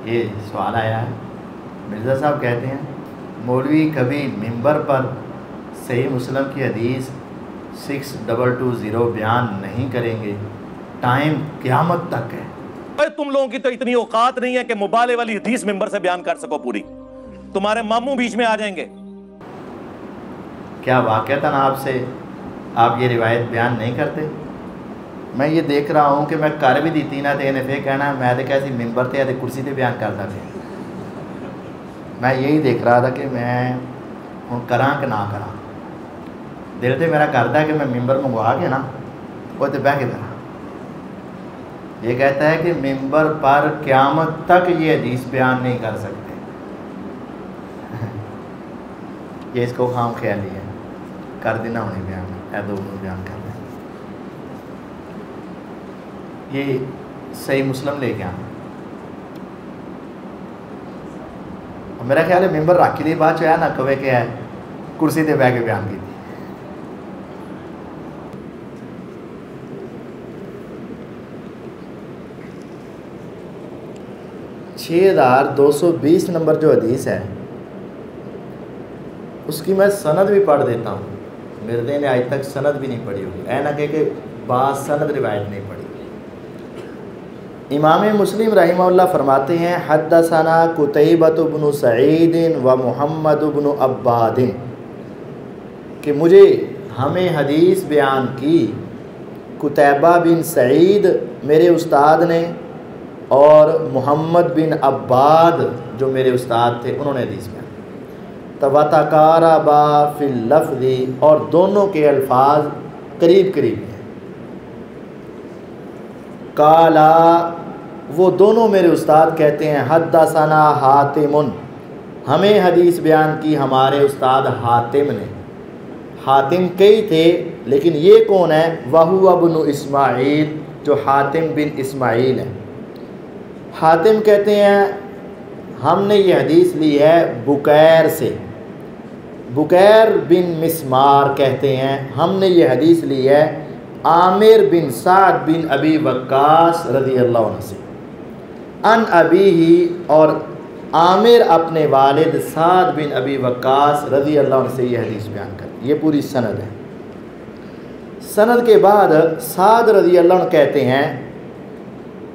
یہ سوال آیا ہے، مرزا صاحب کہتے ہیں مولوی کبھی ممبر پر صحیح مسلم کی حدیث 6220 بیان نہیں کریں گے، ٹائم قیامت تک ہے۔ تم لوگوں کی تو اتنی اوقات نہیں ہے کہ مبالغے والی حدیث ممبر سے بیان کر سکو پوری، تمہارے ماموں بیچ میں آ جائیں گے۔ کیا واقعتاً آپ یہ روایت بیان نہیں کرتے؟ میں یہ دیکھ رہا ہوں کہ میں کر بھی دیتی نہ تے نے پھر کہنا میں تو کیسی ممبر تے یا کرسی تے بیان کرتا تھے۔ میں یہی دیکھ رہا تھا کہ میں ہوں کراں کہ نہ کراں۔ دل تے میرا کرتا ہے کہ میں ممبر منگوا کے نا وہ تے بہ کے کرا۔ یہ کہتا ہے کہ ممبر پر قیامت تک یہ حدیث بیان نہیں کر سکتے۔ یہ اس کو خام خیالی ہے، کر دینا انہیں بیان، اے دو بیان کر دیں۔ یہ صحیح مسلم لے کے آنا، میرا خیال ہے ممبر راکھی دی بات چاہیا نہ کوے کہ ہے کرسی تے بہ کے بیان کی تھی۔ 6220 نمبر جو حدیث ہے اس کی میں سند بھی پڑھ دیتا ہوں۔ مرزے نے آج تک سند بھی نہیں پڑھی ہوگی، اے نہ کہ بعض سند روایت نہیں پڑھی۔ امام مسلم رحمہ اللہ فرماتے ہیں حدثنا قتیبۃ بن سعید و محمد بن عباد، کہ ہمیں حدیث بیان کی قتیبہ بن سعید میرے استاد نے اور محمد بن عباد جو میرے استاد تھے انہوں نے حدیث بیان وَتَقَارَبَا فِي اللَّفْظِ، اور دونوں کے الفاظ قریب قریب ہیں۔ قالا، وہ دونوں میرے استاد کہتے ہیں حدثنا حاتم، ہمیں حدیث بیان کی ہمارے استاد حاتم نے۔ حاتم کئی تھے لیکن یہ کون ہے؟ وَهُوَ بْنُ اسماعیل، جو حاتم بن اسماعیل ہے۔ حاتم کہتے ہیں ہم نے یہ حدیث لی ہے بکیر سے، بکیر بن مسمار کہتے ہیں ہم نے یہ حدیث لی ہے عامر بن سعد بن ابی وقاص رضی اللہ عنہ سے، ان ابی ہی، اور عامر اپنے والد سعد بن ابی وقاص رضی اللہ عنہ سے یہ حدیث بیان کر۔ یہ پوری سند ہے۔ سند کے بعد سعد رضی اللہ عنہ کہتے ہیں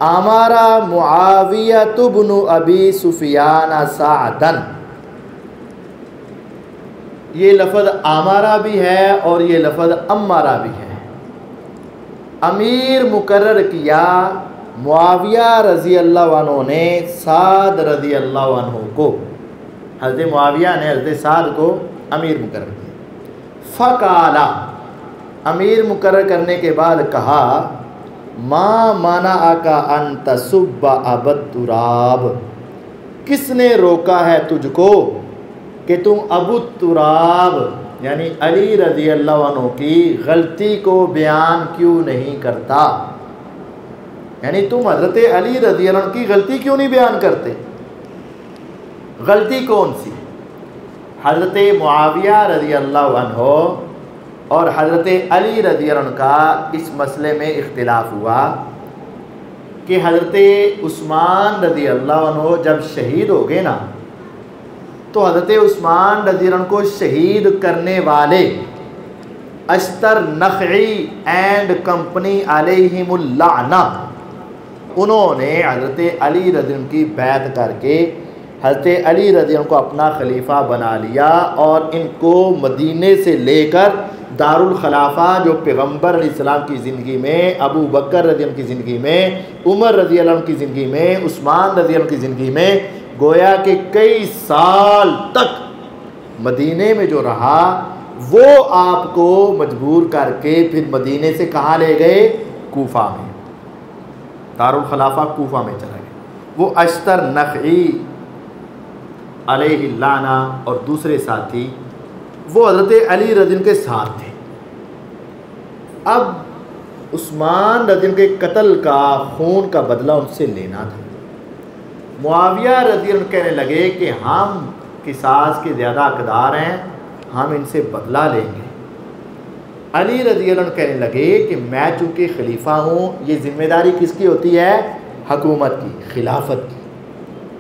امارا معاویہ بن ابی سفیان سعدن، یہ لفظ امارا بھی ہے اور یہ لفظ امارا بھی ہے۔ امیر مقرر کیا معاویہ رضی اللہ عنہ نے سعد رضی اللہ عنہ کو، حضرت معاویہ نے حضرت سعد کو امیر مقرر کیا۔ فقالا، امیر مقرر کرنے کے بعد کہا ما منعک ان تسب ابا التراب، کس نے روکا ہے تجھ کو کہ تم ابو التراب یعنی علی رضی اللہ عنہ کی غلطی کو بیان کیوں نہیں کرتا؟ یعنی تم حضرت علی رضی اللہ عنہ کی غلطی کیوں نہیں بیان کرتے؟ غلطی کون سی؟ حضرت معاویہ رضی اللہ عنہ اور حضرت علی رضی اللہ عنہ کا اس مسئلے میں اختلاف ہوا کہ حضرت عثمان رضی اللہ عنہ جب شہید ہو گئے نا تو حضرت عثمان رضی اللہ عنہ کو شہید کرنے والے اشتر نخعی اینڈ کمپنی علیہم اللعنہ، انہوں نے حضرت علی رضی اللہ عنہ کی بیعت کر کے حضرت علی رضی اللہ عنہ کو اپنا خلیفہ بنا لیا، اور ان کو مدینے سے لے کر دارالخلافہ جو پیغمبر علیہ السلام کی زندگی میں، ابو بکر رضی اللہ عنہ کی زندگی میں، عمر رضی اللہ عنہ کی زندگی میں، عثمان رضی اللہ عنہ کی زندگی میں، گویا کہ کئی سال تک مدینے میں جو رہا وہ آپ کو مجبور کر کے پھر مدینے سے کہاں لے گئے؟ کوفہ میں، دارالخلافہ کوفہ میں چلا گئے۔ وہ اشتر نخعی علیہ اللعنہ اور دوسرے ساتھی وہ حضرت علی رضی اللہ عنہ کے ساتھ تھے۔ اب عثمان رضی اللہ عنہ کے قتل کا، خون کا بدلہ ان سے لینا تھا۔ معاویہ رضی اللہ عنہ کہنے لگے کہ ہم قصاص کے زیادہ حقدار ہیں، ہم ان سے بدلہ لیں گے۔ علی رضی اللہ عنہ کہنے لگے کہ میں چونکہ خلیفہ ہوں، یہ ذمہ داری کس کی ہوتی ہے؟ حکومت کی، خلافت کی۔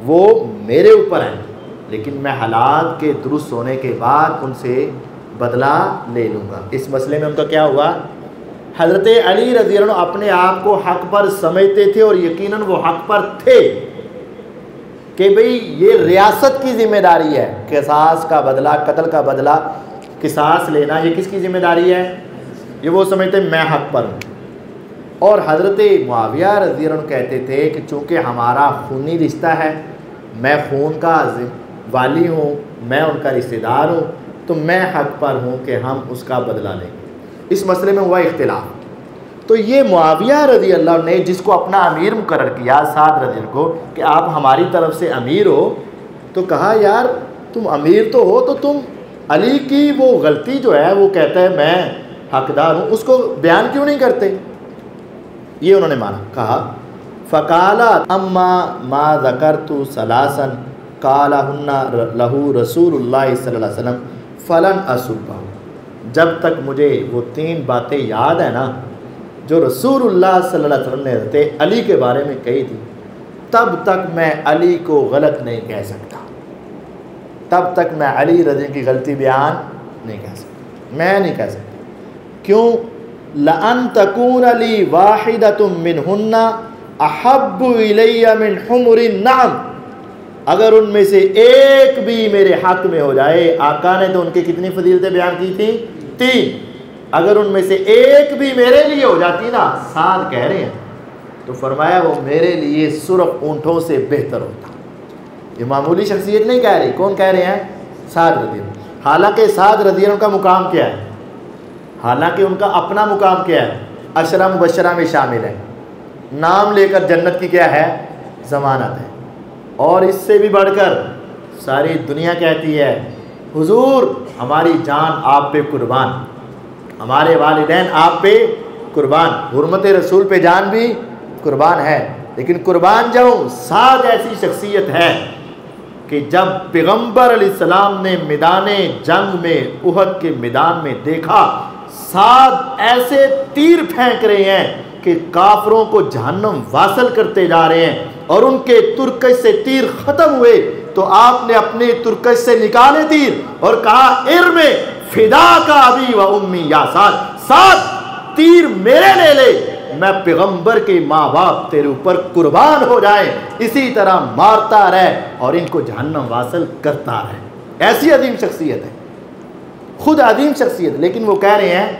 وہ میرے اوپر ہیں، لیکن میں حالات کے درست ہونے کے بعد ان سے بدلہ لے لوں گا۔ اس مسئلے میں ان کا کیا ہوا؟ حضرت علی رضی اللہ عنہ اپنے آپ کو حق پر سمجھتے تھے، اور یقیناً وہ حق پر تھے کہ بھئی یہ ریاست کی ذمہ داری ہے، قصاص کا بدلہ، قتل کا بدلہ، قصاص لینا، یہ کس کی ذمہ داری ہے؟ یہ وہ سمجھتے میں حق پر ہوں۔ اور حضرت معاویہ رضی اللہ عنہ کہتے تھے کہ چونکہ ہمارا خونی رشتہ ہے، میں خون کا والی ہوں، میں ان کا رشتہ دار ہوں، تو میں حق پر ہوں کہ ہم اس کا بدلہ لیں گے۔ اس مسئلے میں ہوا اختلاف۔ تو یہ معاویہ رضی اللہ عنہ نے جس کو اپنا امیر مقرر کیا، سعد رضی اللہ کو، کہ آپ ہماری طرف سے امیر ہو، تو کہا یار تم امیر تو ہو، تو تم علی کی وہ غلطی جو ہے وہ کہتا ہے میں حقدار ہوں، اس کو بیان کیوں نہیں کرتے؟ یہ انہوں نے مانا، کہا فقالا اما ما ذکرت ثلاثا قالہن لہ رسول اللہ صلی اللہ علیہ وسلم فلن اصبہ، جب تک مجھے وہ 3 باتیں یاد ہیں نا جو رسول اللہ صلی اللہ علیہ وسلم نے حضرت علی کے بارے میں کہی تھی، تب تک میں علی کو غلط نہیں کہہ سکتا، تب تک میں علی رضی اللہ کی غلطی بیان نہیں کہہ سکتا، میں نہیں کہہ سکتا۔ کیوں؟ لَأَن تَكُونَ لِي وَاحِدَةٌ مِّنْهُنَّ أَحَبُّ إِلَيَّ مِنْ حُمُرِ النَّعَمِ، اگر ان میں سے ایک بھی میرے حق میں ہو جائے، آقا نے تو ان کی کتنی فضیلتیں بیان کی تھیں؟ 3، اگر ان میں سے ایک بھی میرے لیے ہو جاتی نا، سعد کہہ رہے ہیں، تو فرمایا وہ میرے لیے سرخ اونٹوں سے بہتر ہوتا۔ یہ معمولی شخصیت نہیں کہہ رہی، کون کہہ رہے ہیں؟ سعد رضی اللہ عنہ۔ حالانکہ سعد رضی اللہ عنہ کا مقام کیا ہے؟ حالانکہ ان کا اپنا مقام کیا ہے؟ عشرہ مبشرہ میں شامل ہے، نام لے کر جنت کی کیا ہے؟ ضمانت ہے۔ اور اس سے بھی بڑھ کر ساری دنیا کہتی ہے حضور ہماری جان آپ پہ قربان، ہمارے والدین آپ پہ قربان، حرمت رسول پہ جان بھی قربان ہے۔ لیکن قربان جاؤں، سعد ایسی شخصیت ہے کہ جب پیغمبر علیہ السلام نے میدان جنگ میں، احد کے میدان میں دیکھا سعد ایسے تیر پھینک رہے ہیں کہ کافروں کو جہنم واصل کرتے جا رہے ہیں، اور ان کے ترکش سے تیر ختم ہوئے تو آپ نے اپنے ترکش سے نکالے تیر اور کہا ارمے فدا کا ابی و امی یا سعد، سعد تیر میرے لے لے، میں پیغمبر کے ماں باپ تیرے اوپر قربان ہو جائیں، اسی طرح مارتا رہے اور ان کو جہنم واصل کرتا رہے۔ ایسی عظیم شخصیت ہے، خود عظیم شخصیت، لیکن وہ کہہ رہے ہیں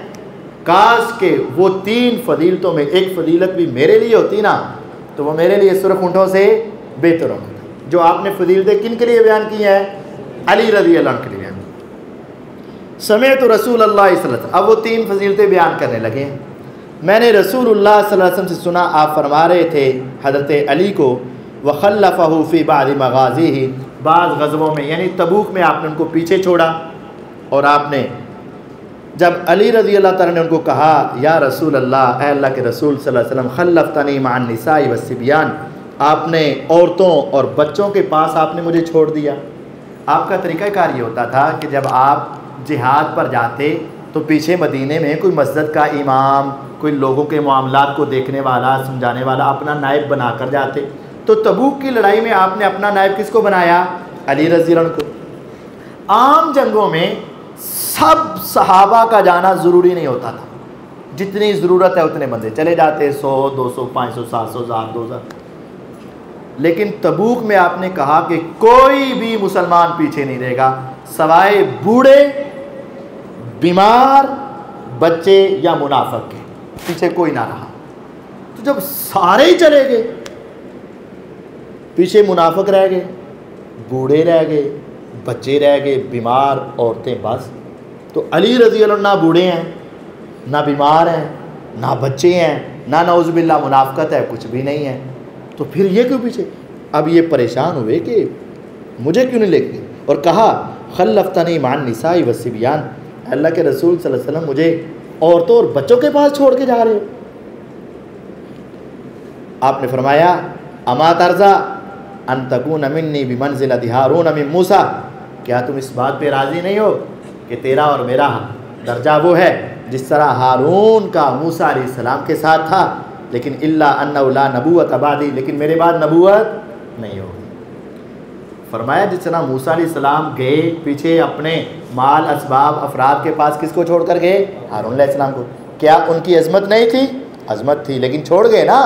کاش کہ وہ 3 فضیلتوں میں ایک فضیلت بھی میرے لیے ہوتی نا، تو وہ میرے لیے سرخ اونٹوں سے بہتر ہوتا۔ جو آپ نے فضیلتیں کن کے لیے بیان کی ہیں؟ علی رضی اللہ عنہ کے لیے بیان کی۔ سمعت رسول اللہ صلی اللہ علیہ وسلم، اب وہ 3 فضیلتیں بیان کرنے لگے ہیں۔ میں نے رسول اللہ صلی اللہ علیہ وسلم سے سنا، آپ فرما رہے تھے حضرت علی کو وَخَلَّفَهُ فِي بَعْضِ مَغَازِهِ، بعض غزووں میں یعنی تبوک میں آپ نے ان کو پیچھے چھوڑا، اور آپ نے جب علی رضی اللہ تعالیٰ نے ان کو کہا یا رسول اللہ، اے اللہ کے رسول صلی اللہ علیہ وسلم، خلفتنی مع النساء والصبیان، آپ نے عورتوں اور بچوں کے پاس آپ نے مجھے چھوڑ دیا۔ آپ کا طریقہ کار یہ ہوتا تھا کہ جب آپ جہاد پر جاتے تو پیچھے مدینے میں کوئی مسجد کا امام، کوئی لوگوں کے معاملات کو دیکھنے والا، سمجھانے والا اپنا نائب بنا کر جاتے۔ تو تبوک کی لڑائی میں آپ نے اپنا نائب کس کو بنایا؟ علی رضی اللہ عنہ کو۔ عام جنگوں میں سب صحابہ کا جانا ضروری نہیں ہوتا تھا، جتنی ضرورت ہے اتنے بندے چلے جاتے، 100 200 500 700 1000 2000، لیکن تبوک میں آپ نے کہا کہ کوئی بھی مسلمان پیچھے نہیں رہے گا سوائے بوڑھے، بیمار، بچے یا منافق کے، پیچھے کوئی نہ رہا۔ تو جب سارے ہی چلے گئے، پیچھے منافق رہ گئے، بوڑھے رہ گئے، بچے رہ گئے، بیمار، عورتیں، بس۔ تو علی رضی اللہ عنہ نہ بوڑھے ہیں، نہ بیمار ہیں، نہ بچے ہیں، نہ نعوذ باللہ منافقت ہے، کچھ بھی نہیں ہے، تو پھر یہ کیوں پیچھے؟ اب یہ پریشان ہوئے کہ مجھے کیوں نہیں لے گئے، اور کہا خلفتنی مع النساء والصبیان، اللہ کے رسول صلی اللہ علیہ وسلم مجھے عورتوں اور بچوں کے پاس چھوڑ کے جا رہے ہو۔ آپ نے فرمایا اما ترضى ان تکون منی بمنزلۃ ہارون من موسیٰ، کیا تم اس بات پہ راضی نہیں ہو کہ تیرا اور میرا درجہ وہ ہے جس طرح ہارون کا موسیٰ علیہ السلام کے ساتھ تھا، لیکن الا انہ لا نبوۃ بعدی، لیکن میرے بعد نبوت نہیں ہوگی۔ فرمایا جس طرح موسیٰ علیہ السلام گئے پیچھے اپنے مال اسباب افراد کے پاس کس کو چھوڑ کر گئے؟ ہارون علیہ السلام کو۔ کیا ان کی عظمت نہیں تھی؟ عظمت تھی، لیکن چھوڑ گئے نا۔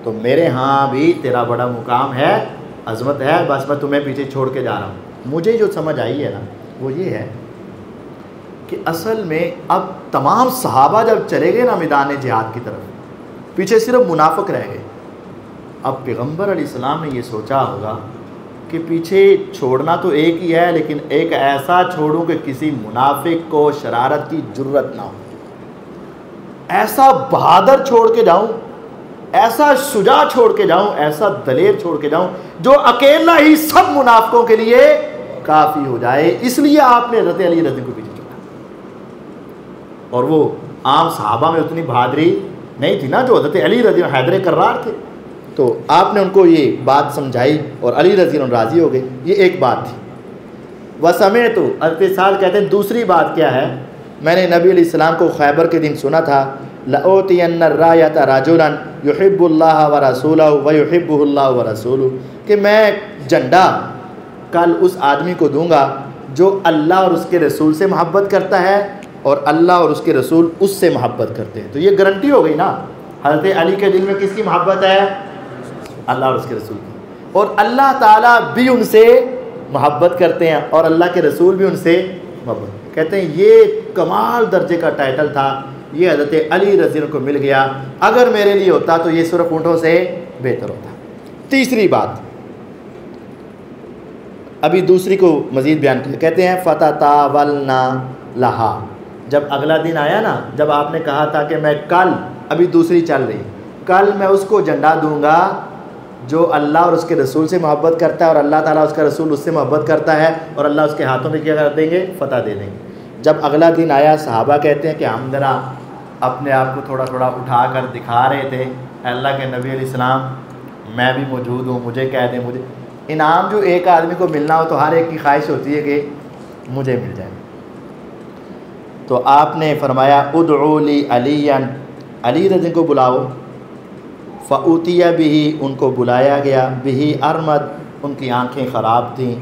تو میرے ہاں بھی تیرا بڑا مقام ہے، عظمت ہے، بس میں تمہیں پیچھے چھوڑ کے جا رہا ہوں۔ مجھے جو سمجھ آئی ہے نا وہ یہ ہے کہ اصل میں اب تمام صحابہ جب چلے گئے نا میدان جہاد کی طرف، پیچھے صرف منافق رہ گئے۔ اب پیغمبر علیہ السلام نے یہ سوچا ہوگا کہ پیچھے چھوڑنا تو ایک ہی ہے، لیکن ایک ایسا چھوڑوں کہ کسی منافق کو شرارت کی جرت نہ ہو، ایسا بہادر چھوڑ کے جاؤں، ایسا شجاع چھوڑ کے جاؤں، ایسا دلیر چھوڑ کے جاؤں جو اکیلا ہی سب منافقوں کے لیے کافی ہو جائے۔ اس لیے آپ نے حضرت علی رضی کو پیچھے چھوڑا۔ اور وہ عام صحابہ میں اتنی بہادری نہیں تھی نا جو حضرت علی رضی حیدر کرار تھے، تو آپ نے ان کو یہ بات سمجھائی اور علی رضی عنہ راضی ہو گئے۔ یہ ایک بات تھی۔ وسمعت، حضرت سعد کہتے ہیں دوسری بات کیا ہے، میں نے نبی علیہ السلام کو خیبر کے دن سنا تھا، لَأُوتِيَنَّ الرَّایَةَ رَجُلًا يُحِبُّ اللَّهَ وَرَسُولَهُ وَيُحِبُّهُ اللَّهُ وَرَسُولُهُ، کہ میں جھنڈا کل اس آدمی کو دوں گا جو اللہ اور اس کے رسول سے محبت کرتا ہے اور اللہ اور اس کے رسول اس سے محبت کرتے ہیں۔ تو یہ گارنٹی ہو گئی نا، حضرت علی کے دل میں کس کی محبت ہے؟ اللہ اور اس کے رسول کی، اور اللہ تعالیٰ بھی ان سے محبت کرتے ہیں اور اللہ کے رسول بھی ان سے محبت کہتے ہیں۔ یہ کمال درجے کا ٹائٹل تھا، یہ حضرت علی رضی اللہ عنہ کو مل گیا۔ اگر میرے لیے ہوتا تو یہ صرف اونٹوں سے بہتر ہوتا۔ تیسری بات ابھی دوسری کو مزید بیان کہتے ہیں، فَتَتَاوَلْنَا لَهَا، جب اگلا دن آیا نا، جب آپ نے کہا تھا کہ میں کل، ابھی دوسری چل رہی، کل میں اس کو جھنڈا دوں گا جو اللہ اور اس کے رسول سے محبت کرتا ہے اور اللہ تعالیٰ اس کا رسول اس سے محبت کرتا ہے، اور اللہ اس کے ہاتھوں میں کیا کر دیں گے؟ فتح دے دیں گے۔ جب اگلا دن آیا، صحابہ کہتے ہیں کہ ہم ذرا اپنے آپ کو تھوڑا تھوڑا اٹھا کر دکھا رہے تھے، اللہ کے نبی علیہ السلام میں بھی موجود ہوں، مجھے کہہ دیں، مجھے انعام جو ایک آدمی کو ملنا ہو تو ہر ایک کی خواہش ہوتی ہے کہ مجھے مل جائے۔ تو آپ نے فرمایا ادعوا لی علیًا، علی رضی کو بلاؤ۔ فأوتِیَ بِهِ، ان کو بلایا گیا، بِهِ ارمد، ان کی آنکھیں خراب تھیں،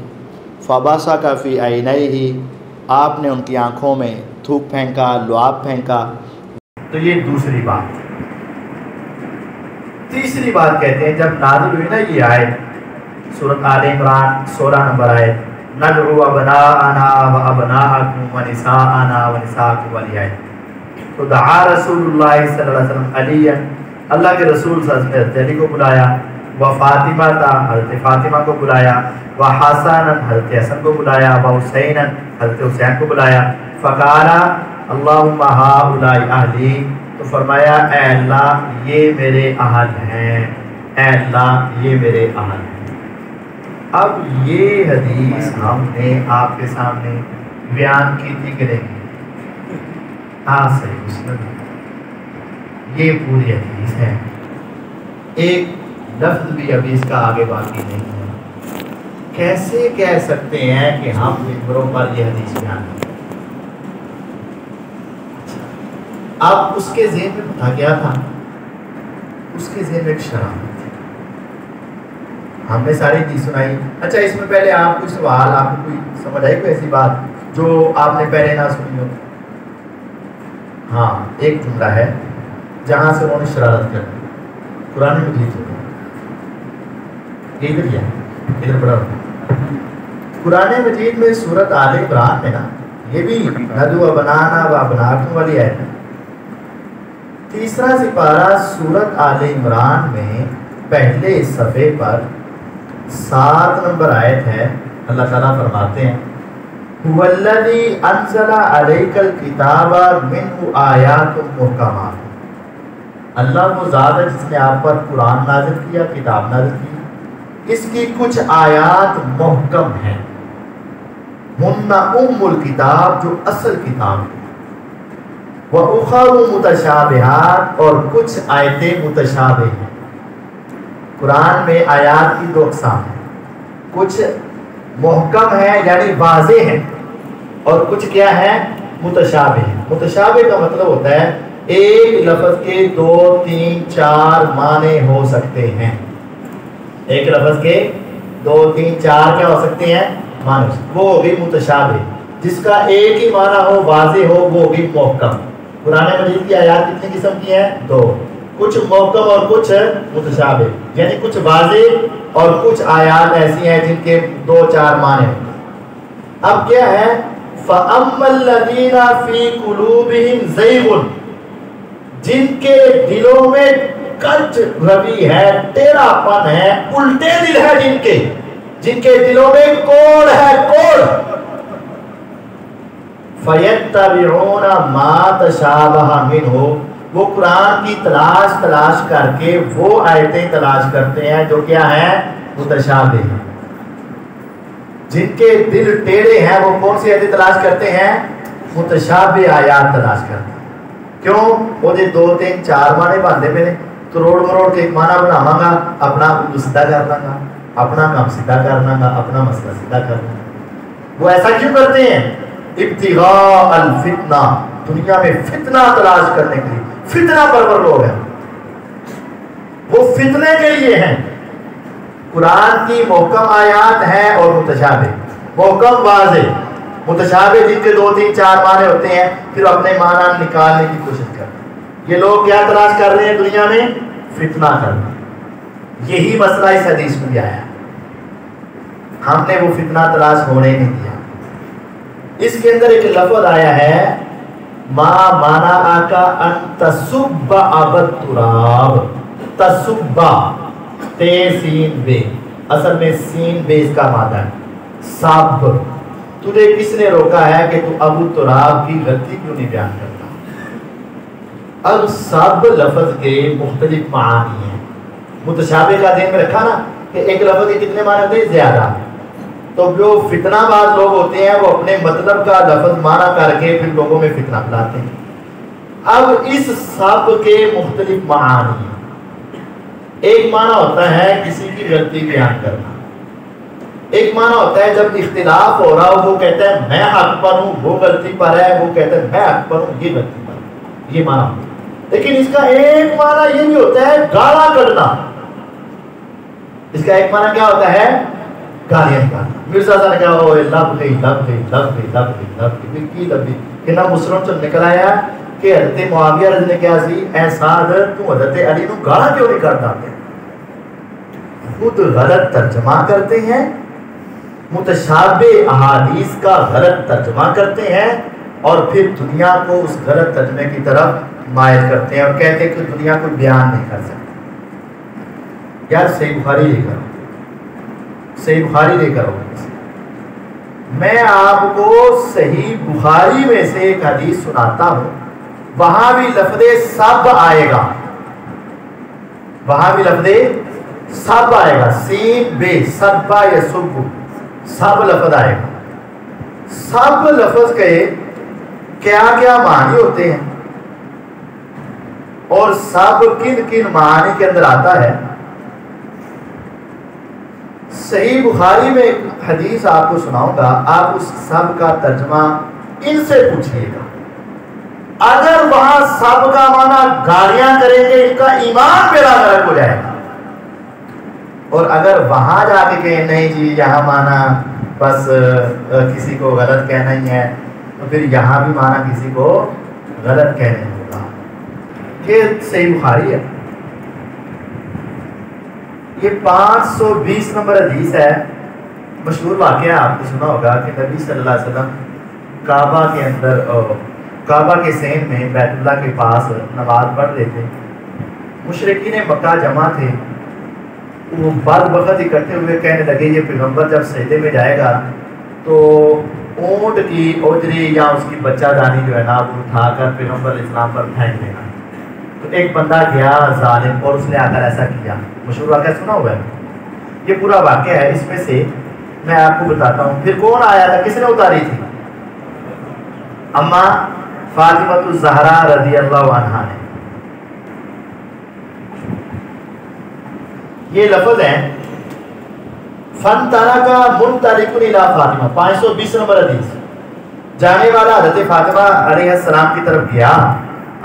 فبصق فی عینیہ، آپ نے ان کی آنکھوں میں تھوک پھینکا، لعاب پھینکا۔ تو یہ دوسری بات۔ تیسری بات کہتے ہیں جب نازل ہوئی نا یہ آیت، سورۃ آل عمران 16 نمبر آیت، ندعو ابناءنا وابناءکم ونساءنا ونساءکم والی آیت، تو دعا رسول اللہ صلی اللہ علیہ وسلم علیًا، اللہ کے رسول صلی اللہ علیہ وسلم حضرت علی کو بلایا، و فاطمہ تا، حضرت فاطمہ کو بلایا، و حسن، حضرت حسن کو بلایا، و حسین، حضرت حسین کو بلایا، فقالا اللہم ہؤلاء اہلی، تو فرمایا اے اللہ یہ میرے اہل ہیں، اے اللہ یہ میرے اہل ہیں۔ اب یہ حدیث ہم نے آپ کے سامنے بیان کی تھی کہ نہیں؟ ہاں صحیح مسلم، یہ پوری حدیث ہے، ایک لفظ بھی ابھی اس کا آگے باقی نہیں ہے۔ کیسے کہہ سکتے ہیں کہ ہم ممبروں پر یہ حدیث بیان کریں؟ اب اس کے ذہن میں پتہ کیا تھا؟ اس کے ذہن میں ایک شرارت تھی۔ ہم نے ساری چیز سنائی۔ اچھا اس میں پہلے آپ کوئی سوال، آپ کو کوئی سمجھ آئی کوئی ایسی بات جو آپ نے پہلے نہ سنی ہو؟ ہاں ایک جملہ ہے جہاں سے انہوں نے شرارت کر دی، قرآن مجید میں یہ ادھر کیا ادھر پڑھا قرآن مجید میں سورۃ آل عمران میں نا، یہ بھی ندعو ابناءنا و ابناءکم والی آیت ہے۔ تیسرا سپارہ سورۃ آل عمران میں پہلے صفحے پر 7 نمبر آیت ہے، اللہ تعالیٰ فرماتے ہیں هو الذی انزل علیک الکتاب منہ آیات محکمات، اللہ وہ ذات ہے جس نے آپ پر قرآن نازل کیا، کتاب نازل کی، اس کی کچھ آیات محکم ہیں، ہن ام الکتاب جو اصل کتاب ہے، وَأُخَرُ مُتَشَابِهَاتٌ اور کچھ آیتیں متشابہ ہیں۔ قرآن میں آیات کی 2 اقسام ہیں، کچھ محکم ہیں یعنی واضح ہیں، اور کچھ کیا ہے؟ متشابہ ہیں۔ متشابہ کا مطلب ہوتا ہے ایک لفظ کے 2 3 4 معنی ہو سکتے ہیں، ایک لفظ کے 2 3 4 کیا ہو سکتے ہیں معنی، وہ ہوگی متشابہ، جس کا ایک ہی معنی ہو واضح ہو وہ ہوگی محکم۔ قرآن مجید کی آیات کتنی قسم کی ہیں؟ 2، کچھ محکم اور کچھ متشابہ، یعنی کچھ واضح اور کچھ آیات ایسی ہیں جن کے 2 4 معنی ہیں۔ اب کیا ہے؟ فَأَمَّا الَّذِينَ فِي قُلُوبِهِمْ زَيْغٌ، جن کے دلوں میں کج روی ہے، ٹیڑھا پن ہے، الٹے دل ہے، جن کے دلوں میں کوڑ ہے، کوڑ، فَيَتَّبِعُونَ مَا تَشَابَهَ مِنْهُ، وہ قرآن کی تلاش کر کے وہ آیتیں تلاش کرتے ہیں جو کیا ہیں؟ متشابہ ہیں۔ جن کے دل ٹیڑھے ہیں وہ کون سی آیتیں تلاش کرتے ہیں؟ متشابہ آیات تلاش کرتے ہیں۔ کیوں؟ وہ 2 3 4 معنی باندھے پہ کروڑ مروڑ کے ایک معنی بناواں گا، اپنا سیدھا کر لاں گا، اپنا کام سیدھا کر لاں گا، اپنا مسئلہ سیدھا کر لاں گا۔ وہ ایسا کیوں کرتے ہیں؟ ابتغاء الفتنہ، دنیا میں فتنہ تلاش کرنے کے لیے، فتنہ پرور لوگ ہیں، وہ فتنے کے لیے ہیں۔ قرآن کی محکم آیات ہیں اور متشابہ، محکم واضح، متشابہ جن کے 2 3 4 معنی ہوتے ہیں، پھر اپنے معنی نکالنے کی کوشش کرتے ہیں۔ یہ لوگ کیا تلاش کر رہے ہیں دنیا میں؟ فتنہ کرنا۔ یہی مسئلہ اس حدیث میں بھی آیا، ہم نے وہ فتنہ تلاش ہونے نہیں دیا۔ اس کے اندر ایک لفظ آیا ہے ما منعک ان تسب ابا التراب، تسب تے سین بے، اصل میں سین بے اس کا مادہ ہے، سب، تجھے کس نے روکا ہے کہ تو ابو تراب کی غلطی کیوں نہیں بیان کرتا؟ اب سب لفظ کے مختلف معانی ہیں، متشابہ کا ذہن میں رکھا نا کہ ایک لفظ کے کتنے معنی ہوتے ہیں؟ زیادہ۔ تو جو فتنہ باز لوگ ہوتے ہیں وہ اپنے مطلب کا لفظ معنی کر کے پھر لوگوں میں فتنہ پھیلاتے ہیں۔ اب اس سب کے مختلف معانی ہیں۔ ایک معنی ہوتا ہے کسی کی غلطی بیان کرنا، ایک معنی ہوتا ہے جب اختلاف ہو رہا ہو، وہ کہتا ہے میں حق پر ہوں، وہ غلطی پر ہے، وہ کہتا ہے میں حق پر ہوں، یہ غلطی پر ہے، یہ معنی ہوتا ہے۔ لیکن اس کا ایک معنی یہ بھی ہوتا ہے گالا کڈنا، اس کا ایک معنی کیا ہوتا ہے؟ گالیاں نکالنا۔ مرزا صاحب نے کہا اوے لب گئی لب گئی لب گئی لب گئی لب گئی، پھر کی لب گئی کہ نہ مسلم سے نکل آیا کہ حضرت معاویہ رضی نے کیا سی اے سعد تو حضرت علی نو گالا کیوں نہیں کرتا؟ خود غلط ترجمہ کرتے ہیں، متشابہ احادیث کا غلط ترجمہ کرتے ہیں اور پھر دنیا کو اس غلط ترجمے کی طرف مائل کرتے ہیں اور کہتے ہیں کہ دنیا کو بیان نہیں کر سکتی۔ یار صحیح بخاری لے کر، صحیح بخاری لے کر، میں آپ کو صحیح بخاری میں سے ایک حدیث سناتا ہوں، وہاں بھی لفظ سب آئے گا، وہاں بھی لفظ سب آئے گا، سین بے سب یا سب، سب لفظ آئے گا۔ سب لفظ کے کیا کیا معنی ہوتے ہیں اور سب کن کن معنی کے اندر آتا ہے؟ صحیح بخاری میں ایک حدیث آپ کو سناؤں گا، آپ اس سب کا ترجمہ ان سے پوچھئے گا۔ اگر وہاں سب کا معنی گالیاں کریں گے ان کا ایمان میرا غلط ہو جائے گا، اور اگر وہاں جا کے کہیں نہیں جی یہاں معنی بس کسی کو غلط کہنا ہی ہے، تو پھر یہاں بھی معنی کسی کو غلط کہنے ہوگا۔ یہ صحیح بخاری ہے، یہ 520 نمبر حدیث ہے۔ مشہور واقعہ آپ نے سنا ہوگا کہ نبی صلی اللہ علیہ وسلم کعبہ کے اندر، کعبہ کے سین میں بیت اللہ کے پاس نماز پڑھ رہے تھے، مشرکین مکہ جمع تھے، وہ بعد وقت اکٹھے ہوئے کہنے لگے یہ پیغمبر جب سجدے میں جائے گا تو اونٹ کی اوجری یا اس کی بچہ دانی جو ہے نا وہ اٹھا کر پیغمبر علیہ السلام پر پھینک دینا۔ تو ایک بندہ گیا ظالم اور اس نے آ کر ایسا کیا۔ مشہور واقعہ سنا ہوا ہے، یہ پورا واقعہ ہے، اس میں سے میں آپ کو بتاتا ہوں۔ پھر کون آیا تھا، کس نے اتاری تھی؟ اماں فاطمہ الزہرا رضی اللہ عنہا نے۔ یہ لفظ ہے فَانْطَلَقَ مُنْطَلِقٌ إِلَىٰ فاطمہ، 520 نمبر حدیث۔ جانے والا حضرت فاطمہ علیہ السلام کی طرف گیا،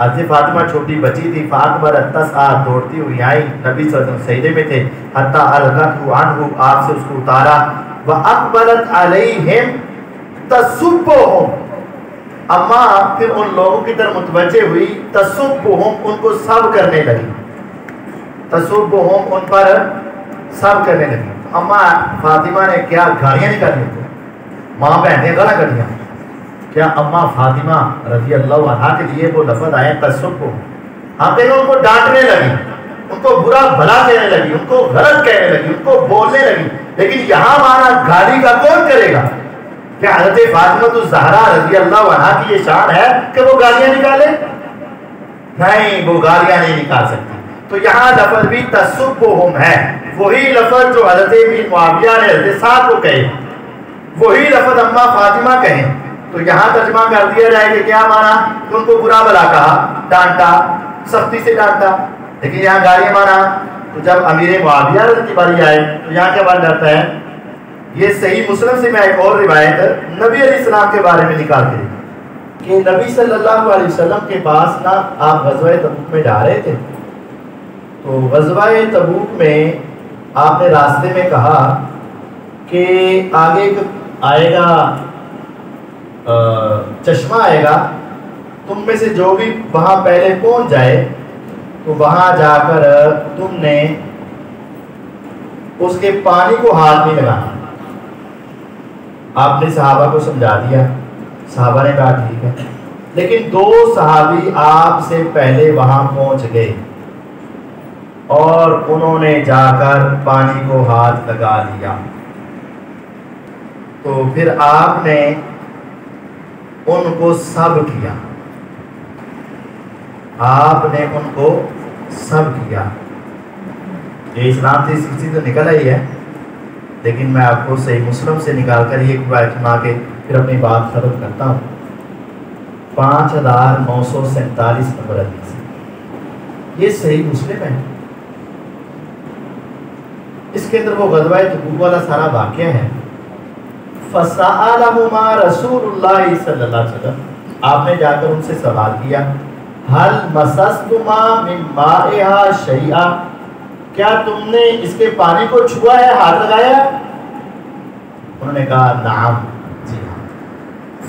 حضرت فاطمہ چھوٹی بچی تھی، فاقبلت تسعی، دوڑتی ہوئی آئی، نبی صلی اللہ علیہ وسلم سجدے میں تھے، حتی القته عنہ، آپ سے اس کو اتارا، واقبلت علیہم تسبهم، اما پھر ان لوگوں کی طرف متوجہ ہوئی، تسبهم، ان کو سب کرنے لگی، تسبهم، ان پر سب کرنے لگی۔ اما فاطمہ نے کیا گالیاں نکالی، ان کو ماں بہن نے گالیاں کڑیاں، کیا اما فاطمہ رضی اللہ عنہ کے لیے وہ لفظ آئے تسبهم، ہاں کہیں ان کو ڈانٹنے لگی، ان کو برا بھلا کہنے لگی، ان کو غلط کہنے لگی، ان کو بولنے لگی، لیکن یہاں مانا گالی کا کون کرے گا؟ کیا حضرت فاطمہ الزہرا رضی اللہ عنہ کی یہ شان ہے کہ وہ گالیاں نکالے؟ نہیں، وہ گالیاں نہیں نکال سکتی۔ تو یہاں لفظ بھی تسبهم ہے، وہی لفظ جو حضرت معاویہ نے حضرت سعد کو کہے، وہی لفظ اما فاطمہ کہیں، تو یہاں ترجمہ کر دیا جائے کہ کیا مانا؟ ان کو برا بھلا کہا، ڈانٹا، سختی سے ڈانٹا، لیکن یہاں گالیاں مانا۔ تو جب امیر معاویہ کی باری آئے تو یہاں کیا بات جاتا ہے؟ یہ صحیح مسلم سے میں ایک اور روایت نبی علیہ السلام کے بارے میں نکال کے کہ نبی صلی اللہ علیہ وسلم کے پاس نا آپ غزوہ تبوک میں جا رہے تھے، تو غزوہ تبوک میں آپ نے راستے میں کہا کہ آگے آئے گا چشمہ آئے گا، تم میں سے جو بھی وہاں پہلے پہنچ جائے تو وہاں جا کر تم نے اس کے پانی کو ہاتھ نہیں لگانا۔ آپ نے صحابہ کو سمجھا دیا، صحابہ نے کہا ٹھیک ہے، لیکن دو صحابی آپ سے پہلے وہاں پہنچ گئے اور انہوں نے جا کر پانی کو ہاتھ لگا لیا، تو پھر آپ نے ان کو سب کیا، آپ نے ان کو سب کیا۔ یہ اسلام سے کسی تو نکل آئی ہے، لیکن میں آپ کو صحیح مسلم سے نکال کر یہ روایت سنا کے پھر اپنی بات ختم کرتا ہوں۔ 5947 نمبر حدیث، یہ صحیح مسلم ہے، اس کے اندر وہ غزوہ تبوک والا سارا واقعہ ہے۔ فَسَأَلَهُمَا رسول اللہ صلی اللہ علیہ وسلم، آپ نے جا کر ان سے سوال کیا، هَلْ مَسَسْتُمَا مِن مَائِهَا شَيْئًا، کیا تم نے اس کے پانی کو چھوا ہے، ہاتھ لگایا؟ انہوں نے کہا نعم، جی ہاں۔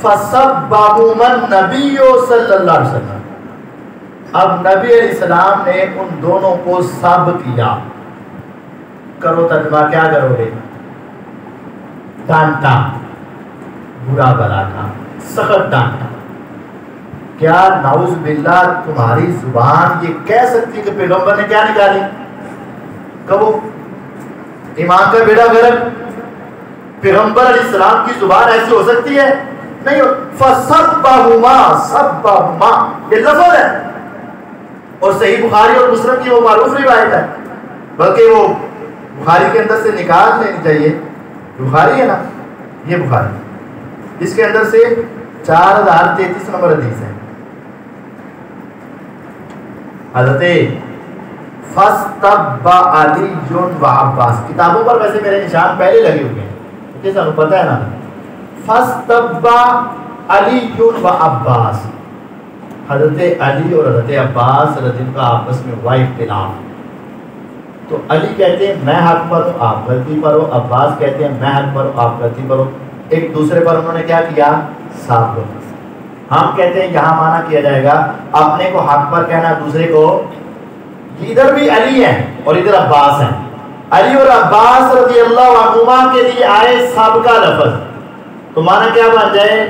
فَصَبَّهُمَا النَّبِيُّ صلی اللہ علیہ وسلم، اب نبی علیہ السلام نے ان دونوں کو سب کیا۔ کرو ترجمہ، کیا کرو گے؟ ڈانٹا، برا بھلا کہا، سخت ڈانٹا۔ کیا نعوذ باللہ تمہاری زبان یہ کہہ سکتی کہ پیغمبر نے کیا نکالی؟ کہو ایمان کا بیڑا غرق، پیغمبر علیہ السلام کی زبان ایسی ہو سکتی ہے؟ نہیں ہو۔ فَصَبَّهُمَا، صَبَّهُمَا یہ لفظ ہے، اور صحیح بخاری اور مسلم کی وہ معروف روایت ہے، بلکہ وہ بخاری کے اندر سے نکال لینی چاہیے، بخاری ہے نا، یہ بخاری، اس کے اندر سے 4033 نمبر حدیث ہے۔ حضرت فَاسْتَبَّ عَلِيٌّ وَعَبَّاسٌ، کتابوں پر ویسے میرے نشان پہلے لگے ہوئے ہیں کیونکہ سانو پتہ ہے نا۔ فَاسْتَبَّ عَلِيٌّ وَعَبَّاسٌ، حضرت علی اور حضرت عباس رضی اللہ عنہ آپس میں ہوا اختلاف، تو علی کہتے ہیں میں حق پر ہوں آپ غلطی پر ہو، عباس کہتے ہیں میں حق پر ہوں آپ غلطی پر ہو، ایک دوسرے پر انہوں نے کیا کیا؟ ثابت۔ ہم کہتے ہیں یہاں معنی کیا جائے گا اپنے کو حق پر کہنا، دوسرے کو، ادھر بھی علی ہیں اور ادھر عباس ہیں، علی اور عباس رضی اللہ عنہما کے لیے آئے سب کا لفظ، تو معنی کیا بن جائے؟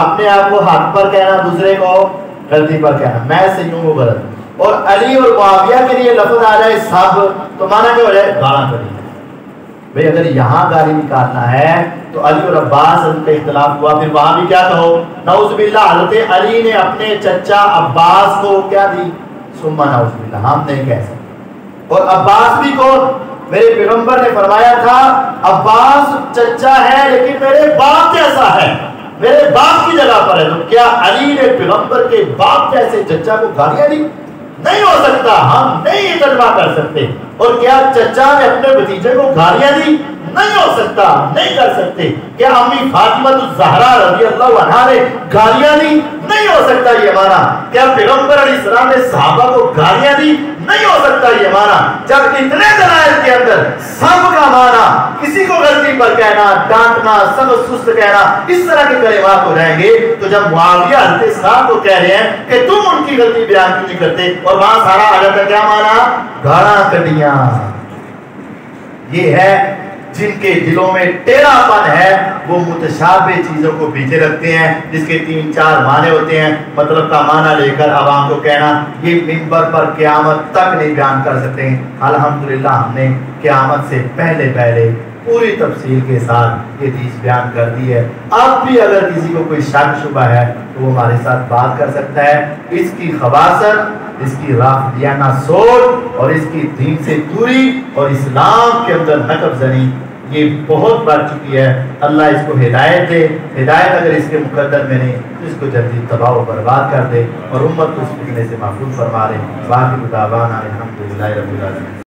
اپنے آپ کو حق پر کہنا، دوسرے کو غلطی پر کہنا، میں صحیح ہوں وہ غلط۔ اور علی اور معاویہ کے لیے لفظ آ جائے سب، تو معنی کیا ہو جائے؟ گانا کری۔ بھئی اگر یہاں گالی نکالنا ہے تو علی اور عباس کا اختلاف ہوا، پھر وہاں بھی کیا کہو؟ نعوذ باللہ حضرت علی نے اپنے چچا عباس کو کیا دی؟ سما نعوذ باللہ، ہم نہیں کہہ سکتے۔ اور عباس بھی کون؟ میرے پیغمبر نے فرمایا تھا عباس چچا ہے لیکن میرے باپ جیسا ہے، میرے باپ کی جگہ پر ہے، تو کیا علی نے پیغمبر کے باپ جیسے چچا کو گالیاں دی؟ نہیں ہو سکتا، ہم نہیں ترجمہ کر سکتے۔ اور کیا چچا نے اپنے بھتیجے کو گالیاں دی؟ نہیں ہو سکتا۔ سکتا، نہیں کر سکتے۔ کیا امی فاطمہ الزہرا رضی اللہ عنہا نے گالیاں دی؟ نہیں ہو سکتا یہ مانا۔ کیا پیغمبر علیہ السلام نے صحابہ کو گالیاں دی؟ نہیں ہو سکتا یہ مانا۔ جب اتنے دلائل کے اندر سب کا مانا، کسی کو غلطی پر کہنا، ڈانٹنا، سخت سست کہنا، اس طرح کے کلمات ہو جائیں گے، تو جب معاویہ حضرت صاحب کو کہہ رہے ہیں کہ تم ان کی غلطی بیان کیوں نہیں کرتے، اور وہاں سارا آ جاتا کیا مانا؟ گاڑاں کٹیاں۔ یہ ہے جن کے دلوں میں ٹیڑھا پن ہے، وہ متشابہ چیزوں کو پیچھے رکھتے ہیں، جس کے 3-4 معنی ہوتے ہیں، مطلب کا معنی لے کر عوام کو کہنا یہ منبر پر قیامت تک نہیں بیان کر سکتے ہیں۔ الحمدللہ ہم نے قیامت سے پہلے پوری تفصیل کے ساتھ یہ چیز بیان کر دی ہے۔ اب بھی اگر کسی کو کوئی شک شبہ ہے تو وہ ہمارے ساتھ بات کر سکتا ہے۔ اس کی خباثت، اس کی رافضیانہ سوچ اور اس کی دین سے دوری اور اسلام کے اندر نقب زنی یہ بہت بڑھ چکی ہے۔ اللہ اس کو ہدایت دے، ہدایت اگر اس کے مقدر میں نہیں تو اس کو جلدی تباہ و برباد کر دے اور امت کو اس فتنے سے محفوظ فرما دے۔ باقی دعوانا الحمدللہ رب العالمین۔